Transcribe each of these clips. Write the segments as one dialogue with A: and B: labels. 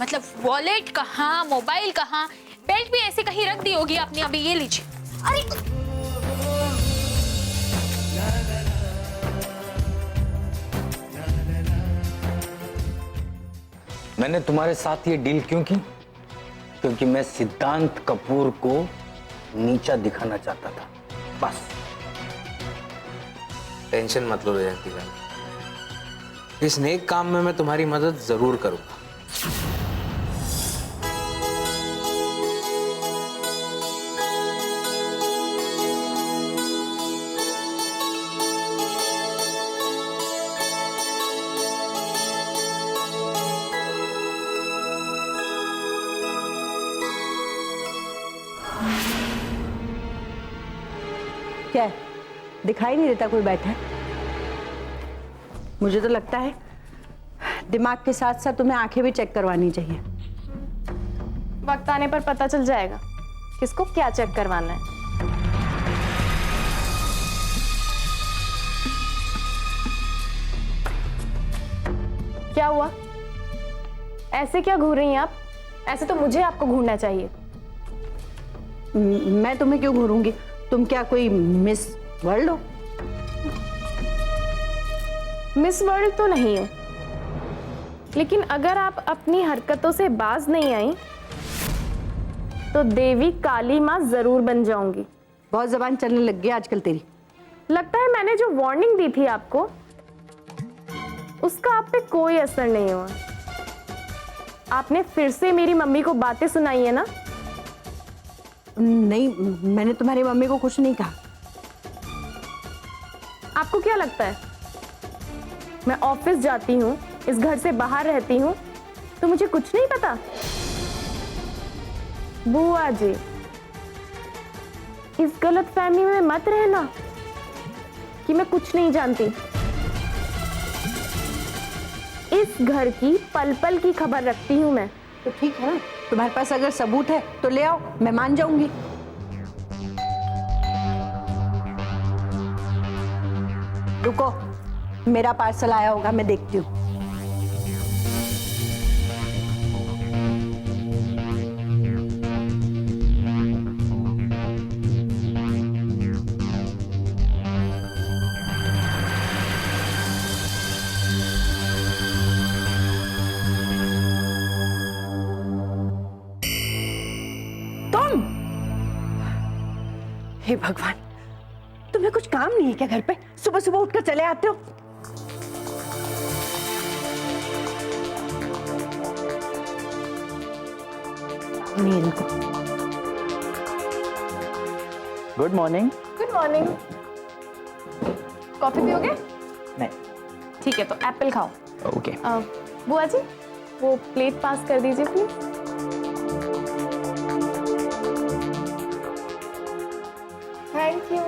A: मतलब वॉलेट कहाँ, मोबाइल कहाँ, बेल्ट भी ऐसे कहीं रख दी होगी आपने। अभी ये लीजिए। अरे
B: मैंने तुम्हारे साथ ये डील क्यों की? क्योंकि मैं सिद्धांत कपूर को नीचा दिखाना चाहता था, बस।
C: टेंशन मत लो जयंती भाई, इस नेक काम में मैं तुम्हारी मदद जरूर करूंगा।
D: क्या है? दिखाई नहीं देता कोई बैठा है? मुझे तो लगता है दिमाग के साथ साथ तुम्हें आंखें भी चेक करवानी चाहिए।
E: वक्त आने पर पता चल जाएगा किसको क्या चेक करवाना है। क्या हुआ? ऐसे क्या घूर रही हैं आप? ऐसे तो मुझे आपको घूरना चाहिए।
D: मैं तुम्हें क्यों घूरूंगी? तुम क्या कोई मिस वर्ल्ड हो?
E: मिस वर्ल्ड तो नहीं हो, लेकिन अगर आप अपनी हरकतों से बाज नहीं आई तो देवी काली माँ जरूर बन जाऊंगी।
D: बहुत जबान चलने लग गई आजकल तेरी।
E: लगता है मैंने जो वार्निंग दी थी आपको उसका आप पे कोई असर नहीं हुआ। आपने फिर से मेरी मम्मी को बातें सुनाई है ना?
D: नहीं, मैंने तुम्हारी मम्मी को कुछ नहीं कहा।
E: आपको क्या लगता है मैं ऑफिस जाती हूँ, इस घर से बाहर रहती हूँ तो मुझे कुछ नहीं पता? बुआ जी, इस गलतफहमी में मत रहना कि मैं कुछ नहीं जानती। इस घर की पल पल की खबर रखती हूँ मैं।
D: तो ठीक है ना, तुम्हारे पास अगर सबूत है तो ले आओ, मैं मान जाऊंगी। रुको, मेरा पार्सल आया होगा, मैं देखती हूँ। हे भगवान, तुम्हें कुछ काम नहीं है क्या घर पे? सुबह सुबह उठकर चले आते हो। नहीं इनको।
F: Good morning.
E: Good morning. Coffee पियोगे?
F: नहीं।
E: ठीक है, तो एप्पल खाओ।
F: ओके।
E: बुआ जी, वो प्लेट पास कर दीजिए प्लीज। Thank you.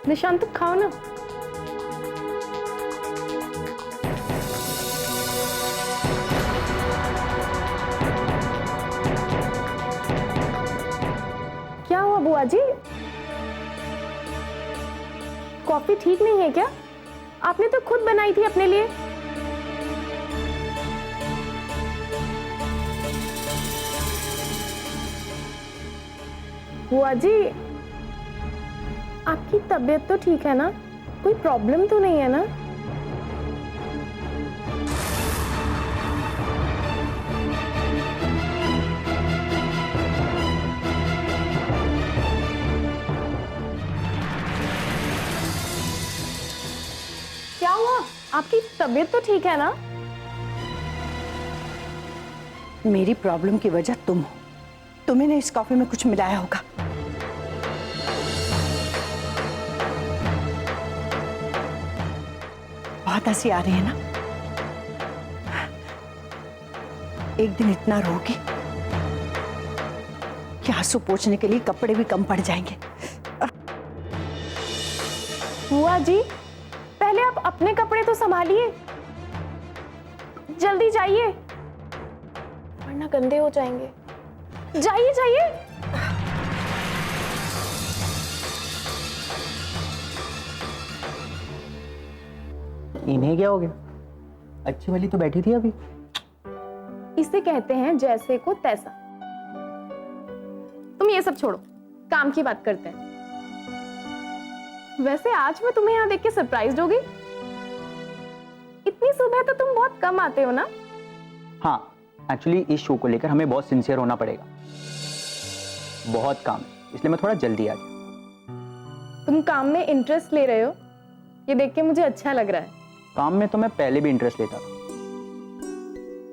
E: निशांत, तुम खाओ ना। क्या हुआ बुआ जी? कॉफी ठीक नहीं है क्या? आपने तो खुद बनाई थी अपने लिए। बुआ जी, आपकी तबीयत तो ठीक है ना? कोई प्रॉब्लम तो नहीं है ना? क्या हुआ? आपकी तबीयत तो ठीक है ना?
D: मेरी प्रॉब्लम की वजह तुम हो। तुम्हें ने इस कॉफी में कुछ मिलाया होगा। बहुत हंसी आ रही है ना? एक दिन इतना रोगी कि आंसू पोंछने के लिए कपड़े भी कम पड़ जाएंगे।
E: बुआ जी, पहले आप अपने कपड़े तो संभालिए। जल्दी जाइए वरना गंदे हो जाएंगे। जाइए जाइए।
F: इन्हें क्या हो गया? अच्छी वाली तो बैठी थी अभी।
E: इसे कहते हैं जैसे को तैसा। तुम ये सब छोड़ो, काम की बात करते हैं। वैसे आज मैं तुम्हें यहाँ देख के सरप्राइज्ड हो गई। इतनी सुबह तो तुम बहुत कम आते हो ना?
F: हाँ, एक्चुअली इस शो को लेकर हमें बहुत सिंसियर होना पड़ेगा। बहुत काम है, इसलिए मैं थोड़ा जल्दी आ गया।
E: तुम काम में इंटरेस्ट ले रहे हो, ये देख के मुझे अच्छा लग रहा है।
F: काम में तो मैं पहले भी इंटरेस्ट लेता था।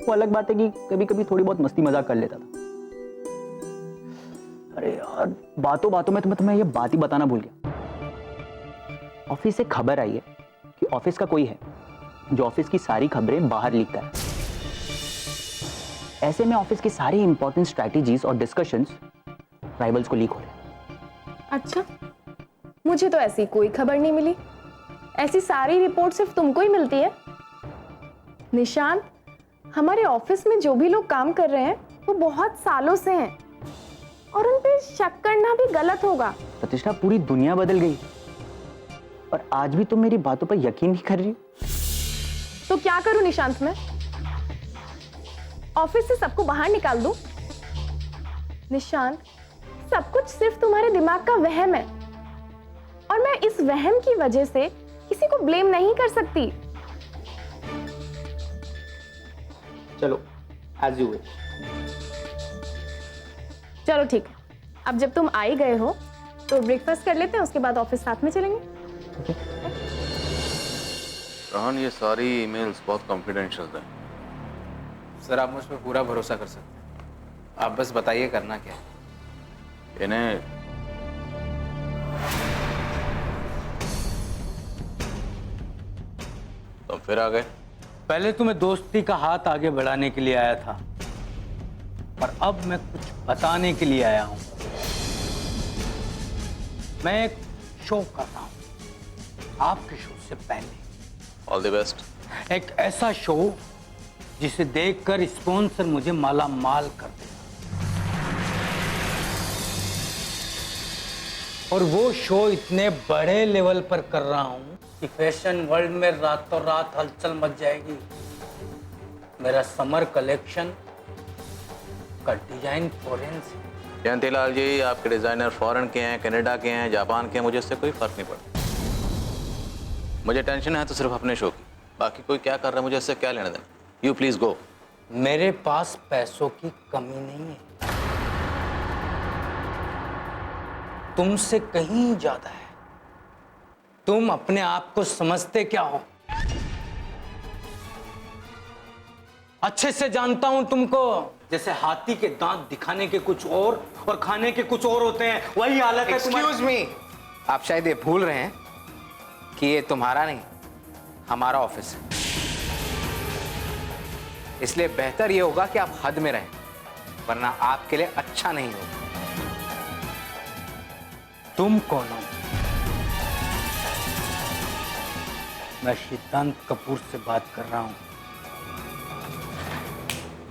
F: वो अलग बात है कि कभी कभी थोड़ी बहुत मस्ती मजाक कर लेता था। अरे यार, बातों बातों में तुम्हें ये बात ही बताना भूल गया। ऑफिस से खबर आई है कि ऑफिस का कोई है जो ऑफिस की सारी खबरें बाहर लीक कर। ऐसे में ऑफिस की सारी इंपॉर्टेंट स्ट्रैटेजीज और डिस्कशंस राइवल्स को लीक हो रहे हैं।
E: अच्छा, मुझे तो ऐसी कोई खबर नहीं मिली। ऐसी सारी रिपोर्ट सिर्फ तुमको ही मिलती है। निशांत, हमारे ऑफिस में जो भी लोग काम कर रहे हैं वो बहुत सालों से हैं और उन पे शक करना भी गलत होगा।
F: प्रतिष्ठा, पूरी दुनिया बदल गई और आज भी तुम मेरी बातों पर यकीन नहीं कर रही।
E: तो क्या करूं निशांत? मैं ऑफिस से सबको बाहर निकाल दूं? निशांत, सब कुछ सिर्फ तुम्हारे दिमाग का वहम है और मैं इस वहम की वजह से किसी को ब्लेम नहीं कर सकती।
F: चलो, एज यू विश।
E: चलो ठीक है, अब जब तुम आ ही गए हो तो ब्रेकफास्ट कर लेते हैं, उसके बाद ऑफिस साथ में चलेंगे।
C: रोहन, ये सारी ईमेल्स बहुत कॉन्फिडेंशियल हैं। सर, आप मुझ पर पूरा भरोसा कर सकते हैं। आप बस बताइए करना क्या है। इन्हें तो फिर आ गए।
B: पहले तो मैं दोस्ती का हाथ आगे बढ़ाने के लिए आया था, पर अब मैं कुछ बताने के लिए आया हूं। मैं एक शो कर रहा हूं आपके शो से पहले।
C: All the best.
B: एक ऐसा शो जिसे देखकर स्पॉन्सर मुझे माला माल कर देगा, और वो शो इतने बड़े लेवल पर कर रहा हूं कि फैशन वर्ल्ड में रातों रात हलचल मच जाएगी। मेरा समर कलेक्शन का डिजाइन फॉरेन से।
C: जयंतीलाल जी, आपके डिजाइनर फॉरेन के हैं, कनाडा के हैं, जापान के हैं, मुझे इससे कोई फर्क नहीं पड़ता। मुझे टेंशन है तो सिर्फ अपने शो की, बाकी कोई क्या कर रहा है मुझे इससे क्या लेना देना। You please go.
B: मेरे पास पैसों की कमी नहीं है, तुमसे कहीं ज्यादा है। तुम अपने आप को समझते क्या हो? अच्छे से जानता हूं तुमको। जैसे हाथी के दांत दिखाने के कुछ और खाने के कुछ और होते हैं, वही हालत है तुम्हारी।
C: एक्सक्यूज मी, आप शायद ये भूल रहे हैं कि ये तुम्हारा नहीं, हमारा ऑफिस है। इसलिए बेहतर ये होगा कि आप हद में रहें, वरना आपके लिए अच्छा नहीं होगा।
B: तुम कौन हो? मैं सिद्धांत कपूर से बात कर रहा हूं।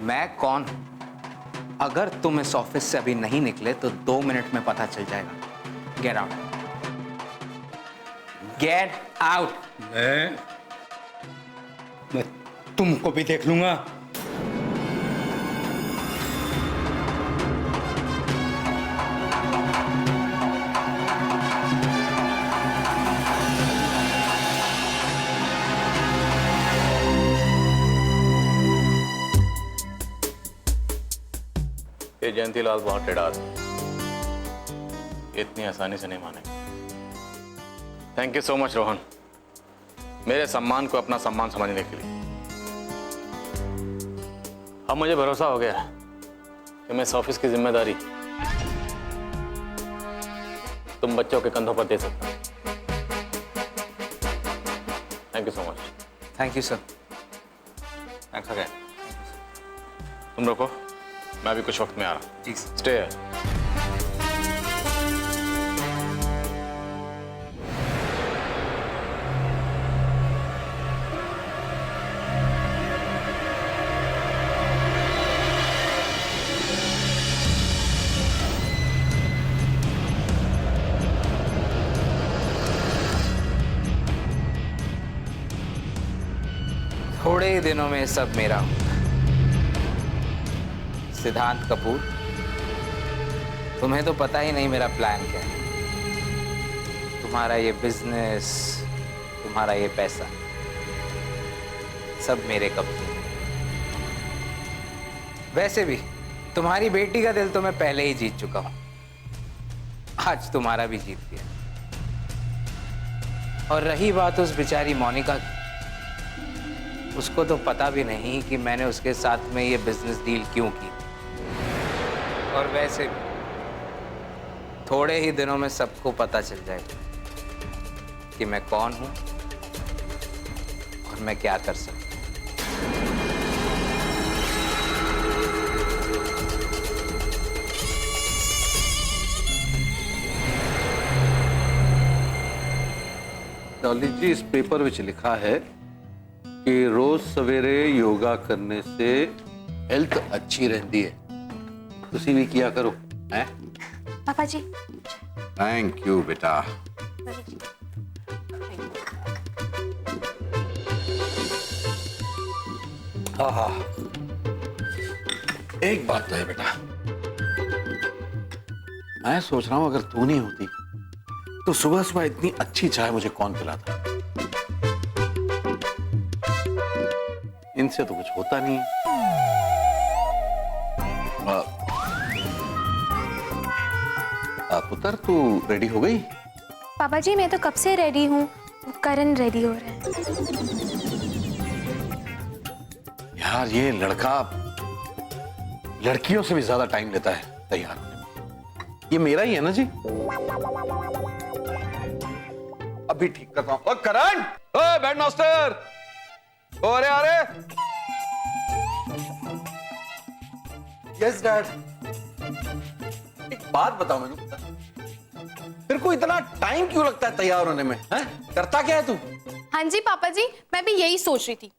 C: मैं कौन हूं? अगर तुम इस ऑफिस से अभी नहीं निकले तो 2 मिनट में पता चल जाएगा। Get out, get out.
B: मैं तुमको भी देख लूंगा।
C: ये जयंतीलाल बहुत टेढ़ा आदमी, इतनी आसानी से नहीं मानेगा। Thank you so much Rohan, मेरे सम्मान को अपना सम्मान समझने के लिए। अब मुझे भरोसा हो गया है कि मैं इस ऑफिस की जिम्मेदारी तुम बच्चों के कंधों पर दे सकता हूं। Thank you so much. Thank you sir. Thanks again. तुम रुको, मैं अभी कुछ वक्त में आ रहा हूँ। जी स्टे है।
G: ही दिनों में सब मेरा हूं। सिद्धांत कपूर, तुम्हें तो पता ही नहीं मेरा प्लान क्या है। तुम्हारा ये बिजनेस, तुम्हारा ये पैसा, सब मेरे कब्जे में। वैसे भी तुम्हारी बेटी का दिल तो मैं पहले ही जीत चुका हूं, आज तुम्हारा भी जीत गया। और रही बात उस बेचारी मोनिका की, उसको तो पता भी नहीं कि मैंने उसके साथ में ये बिजनेस डील क्यों की। और वैसे भी थोड़े ही दिनों में सबको पता चल जाएगा कि मैं कौन हूं और मैं क्या कर सकता हूं।
H: डॉली जी, इस पेपर ਵਿੱਚ लिखा है कि रोज सवेरे योगा करने से हेल्थ अच्छी रहती है। तुसी भी किया करो, हैं?
A: पापा जी।
H: थैंक यू बेटा। आहा, एक बात तो है बेटा, मैं सोच रहा हूं अगर तू नहीं होती तो सुबह सुबह इतनी अच्छी चाय मुझे कौन पिलाता। इनसे तो कुछ होता नहीं है। पुत्र, तू रेडी हो गई?
A: पापा जी मैं तो कब से रेडी हूँ, करण रेडी हो रहा है।
H: यार ये लड़का लड़कियों से भी ज्यादा टाइम लेता है तैयार होने में। ये मेरा ही है ना जी? अभी ठीक करता हूं। करण, बैड मास्टर, अरे अरे। Yes dad. एक बात बताओ मैंने, तेरे को इतना टाइम क्यों लगता है तैयार होने में? हैं? करता क्या है तू?
A: हाँ जी पापा जी, मैं भी यही सोच रही थी।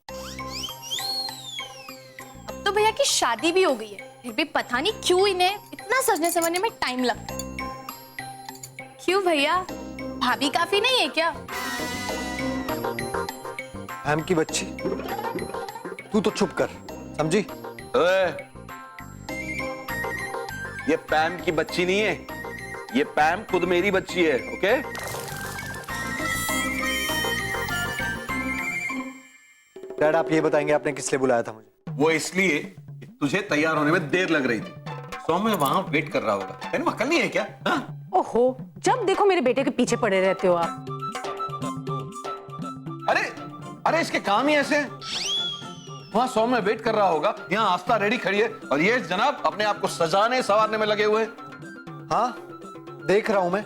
A: अब तो भैया की शादी भी हो गई है, फिर भी पता नहीं क्यों इन्हें इतना सजने संवरने में टाइम लगता है। क्यों भैया, भाभी काफी नहीं है क्या?
I: पैम की बच्ची, तू तो चुप कर, समझी?
H: ये पैम की बच्ची नहीं है, ये पैम खुद मेरी बच्ची है। ओके?
I: डैड, आप ये बताएंगे आपने किस लिए बुलाया था मुझे?
H: वो इसलिए कि तुझे तैयार होने में देर लग रही थी। सौम्य वहां वेट कर रहा होगा। तेरे अकल नहीं है क्या? हाँ?
J: ओहो, जब देखो मेरे बेटे के पीछे पड़े रहते हो आप।
H: अरे अरे, इसके काम ही ऐसे हैं। वहां सौम्य वेट कर रहा होगा, यहाँ आस्था रेडी खड़ी है और ये जनाब अपने आप को सजाने संवारने में लगे हुए हैं।
I: हाँ, देख रहा हूं मैं।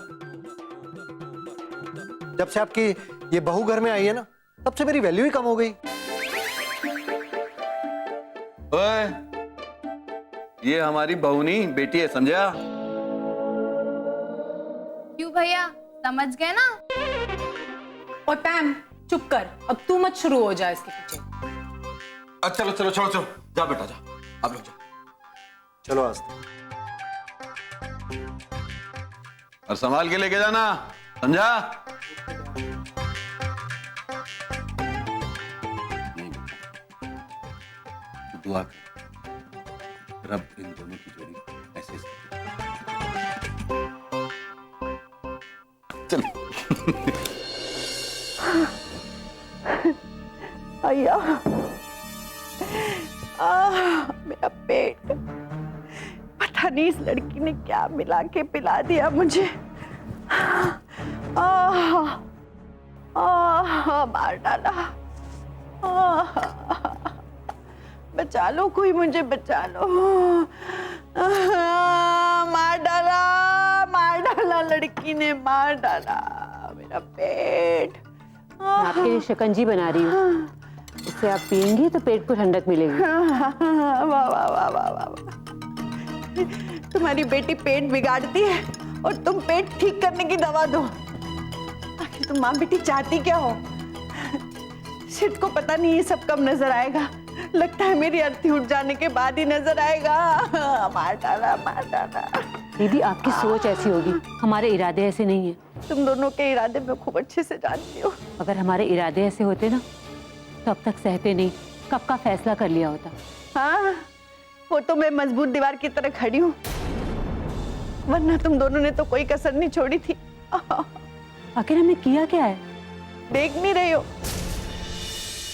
I: जब से आपकी ये बहू घर में आई है ना, तब से मेरी वैल्यू ही कम हो गई।
H: ओए, ये हमारी बहू नहीं बेटी है, समझा?
A: क्यों भैया, समझ गए ना?
J: और पैम चुप कर, अब तू मत शुरू हो जा इसके पीछे।
H: चलो चलो चलो चलो, जा बेटा जा, आप लोग जाओ।
I: चलो आस्था।
H: और संभाल के लेके जाना, समझा? दुआ कर, रब इन दोनों की जोड़ी ऐसे चलो।
D: अय्या, मेरा पेट, पता नहीं इस लड़की ने क्या मिला के पिला दिया मुझे। मार डाला। बचा लो कोई, मुझे बचा लो। मार डाला लड़की ने, मार डाला मेरा पेट।
J: आपके लिए शिकंजी बना रही हूँ, इससे आप पियेंगी तो पेट को ठंडक मिलेगी।
D: वाह वाह वाह वाह वाह। तुम्हारी बेटी पेट बिगाड़ती है और तुम पेट ठीक करने की दवा दो। आखिर तुम माँ बेटी चाहती क्या हो? सिर्फ को पता नहीं ये सब कब नजर आएगा। लगता है मेरी अर्थी उठ जाने के बाद ही नजर आएगा। मार डाला, मार डाला।
J: दीदी, आपकी सोच ऐसी होगी, हमारे इरादे ऐसे नहीं है।
D: तुम दोनों के इरादे मैं खूब अच्छे से जानती हूँ।
J: अगर हमारे इरादे ऐसे होते ना तो अब तक सहते नहीं, कब का फैसला कर लिया होता।
D: हाँ, वो तो मैं मजबूत दीवार की तरह खड़ी हूँ, वरना तुम दोनों ने तो कोई कसर नहीं छोड़ी थी।
J: आखिर हमने किया क्या है?
D: देख नहीं रही हो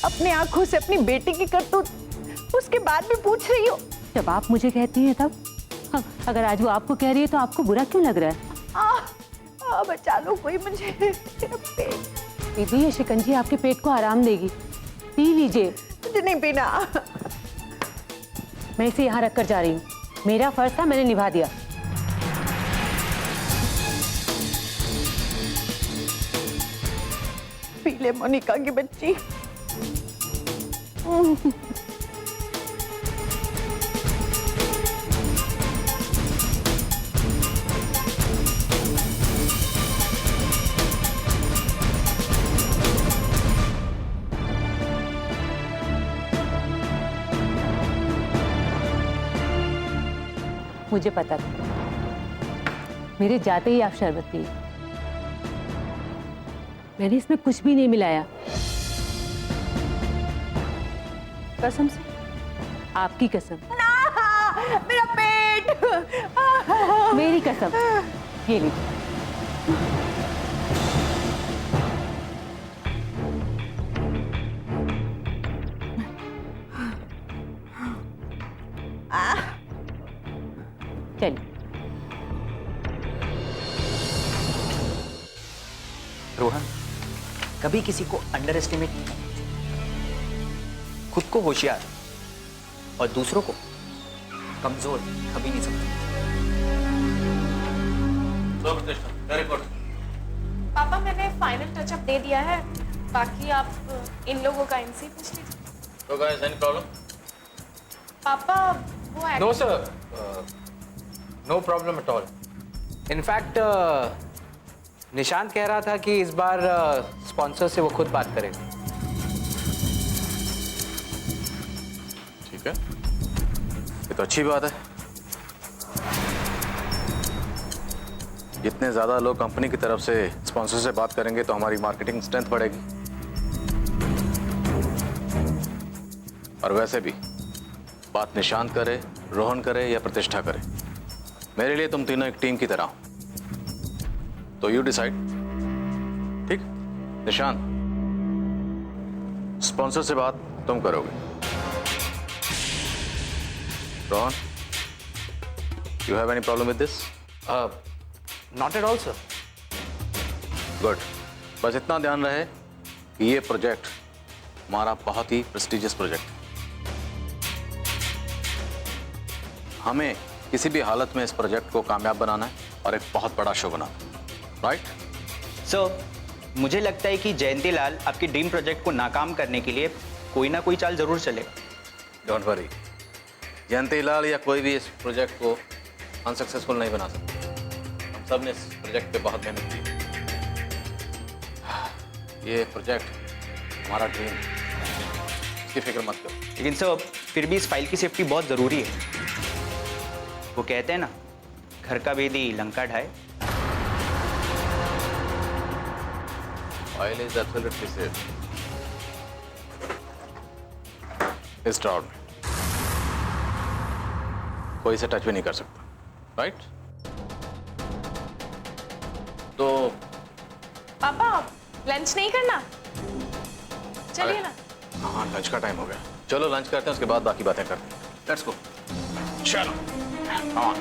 D: अपनी आंखों से अपनी बेटी की करतूत, उसके बाद भी पूछ रही हो?
J: जब आप मुझे कहती हैं तब। हाँ, अगर आज वो आपको कह रही है तो आपको बुरा क्यों लग रहा है?
D: बचा लो कोई मुझे, मेरा पेट।
J: दीदी, ये शिकंजी आपके पेट को आराम देगी, पी लीजिए।
D: मुझे नहीं पीना।
J: मैं इसे यहाँ रख कर जा रही हूँ, मेरा फर्ज था, मैंने निभा दिया।
D: पी ले मोनिका की बच्ची।
J: मुझे पता था, मेरे जाते ही आप शरबत पिए। मैंने इसमें कुछ भी नहीं मिलाया, कसम से, आपकी कसम।
D: मेरा पेट।
J: मेरी कसम। ये लीजिए। चलिए।
F: रोहन, कभी किसी को अंडर एस्टिमेट नहीं करना। खुद को होशियार और दूसरों को कमजोर कभी नहीं समझना।
E: पापा, मैंने फाइनल टचअप दे दिया है, बाकी आप इन लोगों का इनसे पूछ लीजिए।
C: तो गाइस, एनी प्रॉब्लम?
E: पापा वो
G: no sir, no problem at all. In fact Nishant कह रहा था कि इस बार स्पॉन्सर से वो खुद बात करेगा।
C: ठीक है, ये तो अच्छी बात है। जितने ज्यादा लोग कंपनी की तरफ से स्पॉन्सर से बात करेंगे तो हमारी मार्केटिंग स्ट्रेंथ बढ़ेगी। और वैसे भी बात निशांत करे, रोहन करे या प्रतिष्ठा करे, मेरे लिए तुम तीनों एक टीम की तरह हो। तो यू डिसाइड। ठीक? निशांत, स्पॉन्सर से बात तुम करोगे। Rohan, you have any problem with this?
G: Not at all sir.
C: Good. बस इतना ध्यान रहे कि ये प्रोजेक्ट हमारा बहुत ही प्रेस्टिजियस प्रोजेक्ट है। हमें किसी भी हालत में इस प्रोजेक्ट को कामयाब बनाना है और एक बहुत बड़ा शो बनाना है। राइट?
F: सर, मुझे लगता है कि जयंती लाल आपके ड्रीम प्रोजेक्ट को नाकाम करने के लिए कोई ना कोई चाल जरूर चलेगा।
C: डोंट वरी, जयंती लाल या कोई भी इस प्रोजेक्ट को अनसक्सेसफुल नहीं बना सकता। हम सब ने इस प्रोजेक्ट पे बहुत मेहनत की। ये प्रोजेक्ट हमारा ड्रीम है, इसकी फिक्र मत करो।
F: लेकिन सर, फिर भी इस फाइल की सेफ्टी बहुत ज़रूरी है। वो कहते हैं ना, घर का भेदी लंका ढाए।
C: Oil is absolutely safe. इस ड्राउट में कोई इसे टच भी नहीं कर सकता। राइट? तो
E: पापा, लंच नहीं करना? चलिए ना।
C: हाँ, लंच का टाइम हो गया। चलो लंच करते हैं, उसके बाद बाकी बातें करते हैं। Let's go. चलो, come on.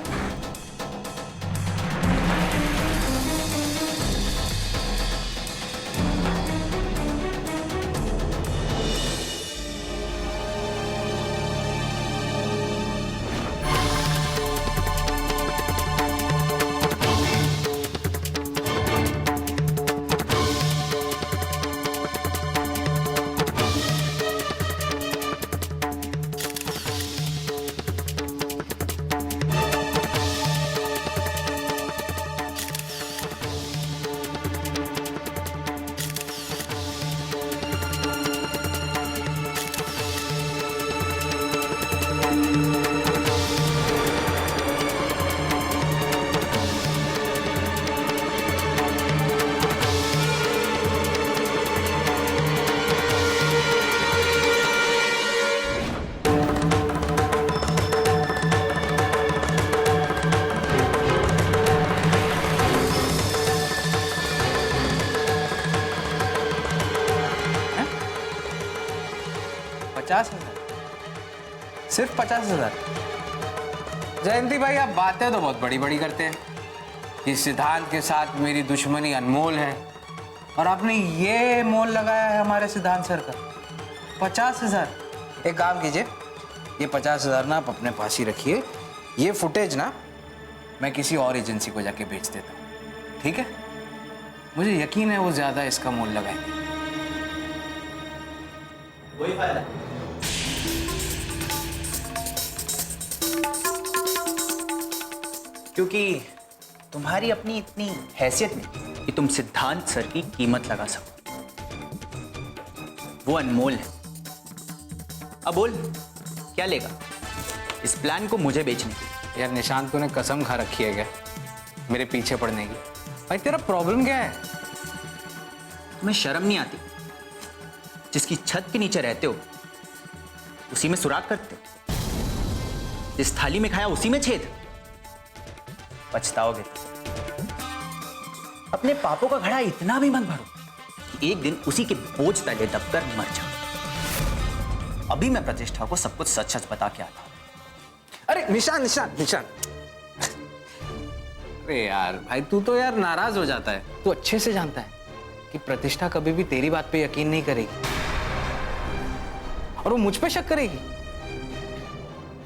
G: 50,000? सिर्फ 50,000? जयंती भाई, आप बातें तो बहुत बड़ी बड़ी करते हैं कि सिद्धांत के साथ मेरी दुश्मनी अनमोल है, और आपने ये मोल लगाया है हमारे सिद्धांत सर का 50,000। एक काम कीजिए, ये 50,000 ना आप अपने पास ही रखिए, ये फुटेज ना मैं किसी और एजेंसी को जाके बेच देता हूँ, ठीक है? मुझे यकीन है वो ज्यादा इसका मोल लगाएंगे।
F: वही फायदा। क्योंकि तुम्हारी अपनी इतनी हैसियत नहीं कि तुम सिद्धांत सर की कीमत लगा सको, वो अनमोल है। अब बोल, क्या लेगा इस प्लान को मुझे बेचने की?
G: यार निशांत, तूने कसम खा रखी है क्या मेरे पीछे पड़ने की? भाई तेरा प्रॉब्लम क्या है?
F: तुम्हें शर्म नहीं आती? जिसकी छत के नीचे रहते हो उसी में सुराख करते हो, जिस थाली में खाया उसी में छेद। पछताओगे। अपने पापों का घड़ा इतना भी मत भरो कि एक दिन उसी के बोझ तले दबकर मर जाओ। अभी मैं प्रतिष्ठा को सब कुछ सच सच बता के आता हूं।
G: अरे निशांत निशांत निशांत, अरे यार भाई, तू तो यार नाराज हो जाता है। तू अच्छे से जानता है कि प्रतिष्ठा कभी भी तेरी बात पे यकीन नहीं करेगी, और वो मुझ पे शक करेगी।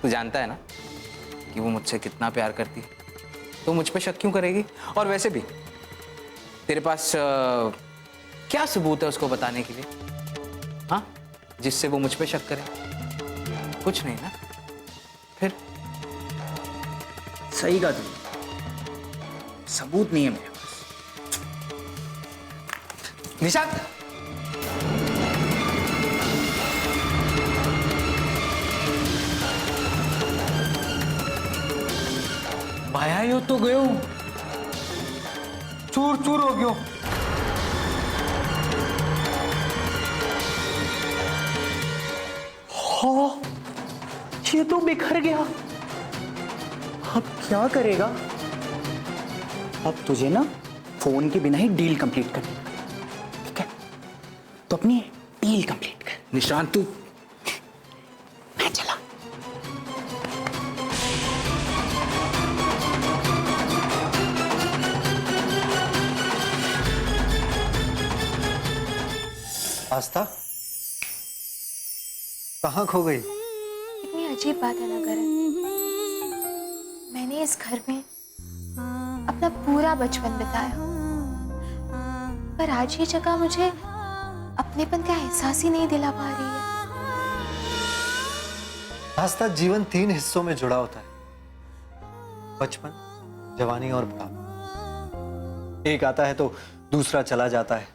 G: तू जानता है ना कि वो मुझसे कितना प्यार करती है, तो मुझ पे शक क्यों करेगी? और वैसे भी तेरे पास क्या सबूत है उसको बताने के लिए, हाँ, जिससे वो मुझ पे शक करे? कुछ नहीं ना। फिर
F: सही कहा तुमने, सबूत नहीं है मेरे पास।
G: निशांत,
B: भाया यो तो गयो, चूर चूर हो गयो।
F: हाँ, ये तो बिखर गया। अब क्या करेगा? अब तुझे ना फोन के बिना ही डील कंप्लीट करनी, ठीक है? तो अपनी डील कंप्लीट कर।
G: निशांत तू,
F: मैं चला।
I: आस्था, कहाँ खो गई?
A: इतनी अजीब बात है ना करण, मैंने इस घर में अपना पूरा बचपन बिताया, पर आज ये जगह मुझे अपनेपन का एहसास ही नहीं दिला पा रही है।
I: आस्था, जीवन 3 हिस्सों में जुड़ा होता है, बचपन, जवानी और बुढ़ापा। एक आता है तो दूसरा चला जाता है।